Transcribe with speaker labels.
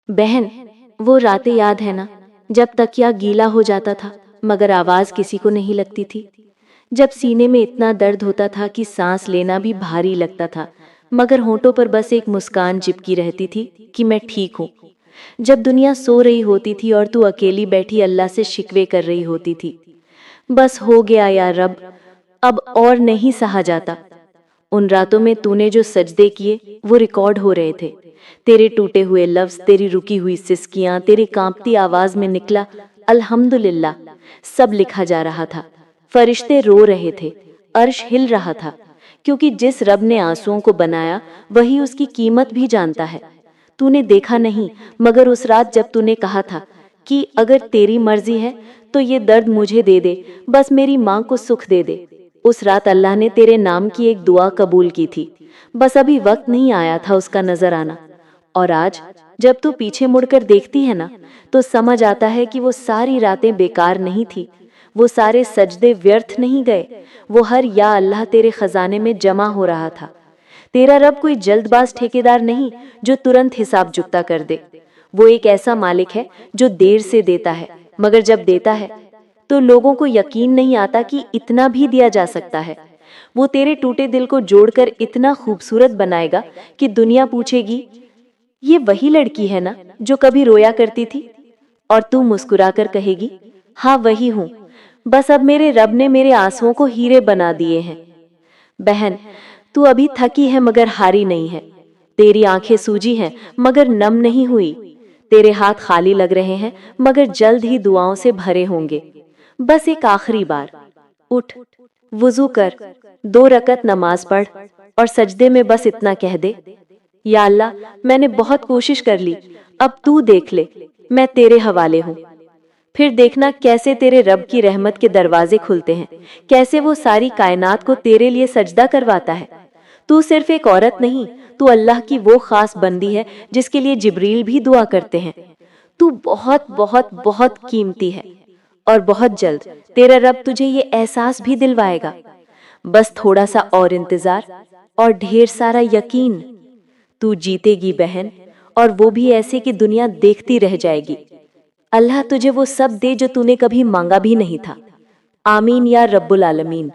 Speaker 1: बहन, वो रातें याद है ना, जब तकिया गीला हो जाता था मगर आवाज किसी को नहीं लगती थी। जब सीने में इतना दर्द होता था कि सांस लेना भी भारी लगता था, मगर होंठों पर बस एक मुस्कान चिपकी रहती थी कि मैं ठीक हूँ। जब दुनिया सो रही होती थी और तू अकेली बैठी अल्लाह से शिकवे कर रही होती थी। बस हो गया यार रब, अब और नहीं सहा जाता। उन रातों में तूने जो सजदे किए वो रिकॉर्ड हो रहे थे। तेरे टूटे हुए लफ्ज, तेरी रुकी हुई सिसकियां, तेरी कांपती आवाज में निकला अल्हम्दुलिल्लाह सब लिखा जा रहा था। फरिश्ते रो रहे थे, अर्श हिल रहा था, क्योंकि जिस रब ने आंसुओं को बनाया वही उसकी कीमत भी जानता है। तूने देखा नहीं, मगर उस रात जब तूने कहा था कि अगर तेरी मर्जी है तो ये दर्द मुझे दे दे, बस मेरी माँ को सुख दे दे, उस रात अल्लाह ने तेरे नाम की एक दुआ कबूल की थी। बस अभी वक्त नहीं आया था उसका नजर आना। और आज जब तू पीछे मुड़कर देखती है ना, तो समझ आता है कि वो सारी रातें बेकार नहीं थी, वो सारे सजदे व्यर्थ नहीं गए। वो हर या अल्लाह तेरे खजाने में जमा हो रहा था। तेरा रब कोई जल्दबाज ठेकेदार नहीं जो तुरंत हिसाब चुकता कर दे। वो एक ऐसा मालिक है जो देर से देता है, मगर जब देता है तो लोगों को यकीन नहीं आता कि इतना भी दिया जा सकता है। वो तेरे टूटे दिल को जोड़कर इतना खूबसूरत बनाएगा कि दुनिया पूछेगी, ये वही लड़की है ना जो कभी रोया करती थी? और तू मुस्कुराकर कहेगी, हाँ वही हूँ, बस अब मेरे रब ने मेरे आंसुओं को हीरे बना दिए हैं। बहन, तू अभी थकी है मगर हारी नहीं है। तेरी आंखें सूजी हैं मगर नम नहीं हुई। तेरे हाथ खाली लग रहे हैं मगर जल्द ही दुआओं से भरे होंगे। बस एक आखिरी बार उठ, वुजू कर, 2 रकत नमाज पढ़ और सजदे में बस इतना कह दे, या अल्लाह मैंने बहुत कोशिश कर ली, अब तू देख ले, मैं तेरे हवाले हूँ। फिर देखना कैसे तेरे रब की रहमत के दरवाजे खुलते हैं, कैसे वो सारी कायनात को तेरे लिए सजदा करवाता है। तू सिर्फ एक औरत नहीं, तू अल्लाह की वो खास बंदी है जिसके लिए जिब्रील भी दुआ करते हैं। तू बहुत बहुत बहुत कीमती है और बहुत जल्द तेरा रब तुझे ये एहसास भी दिलवाएगा। बस थोड़ा सा और इंतजार और ढेर सारा यकीन। तू जीतेगी बहन, और वो भी ऐसे कि दुनिया देखती रह जाएगी। अल्लाह तुझे वो सब दे जो तूने कभी मांगा भी नहीं था। आमीन या रब्बुल आलमीन।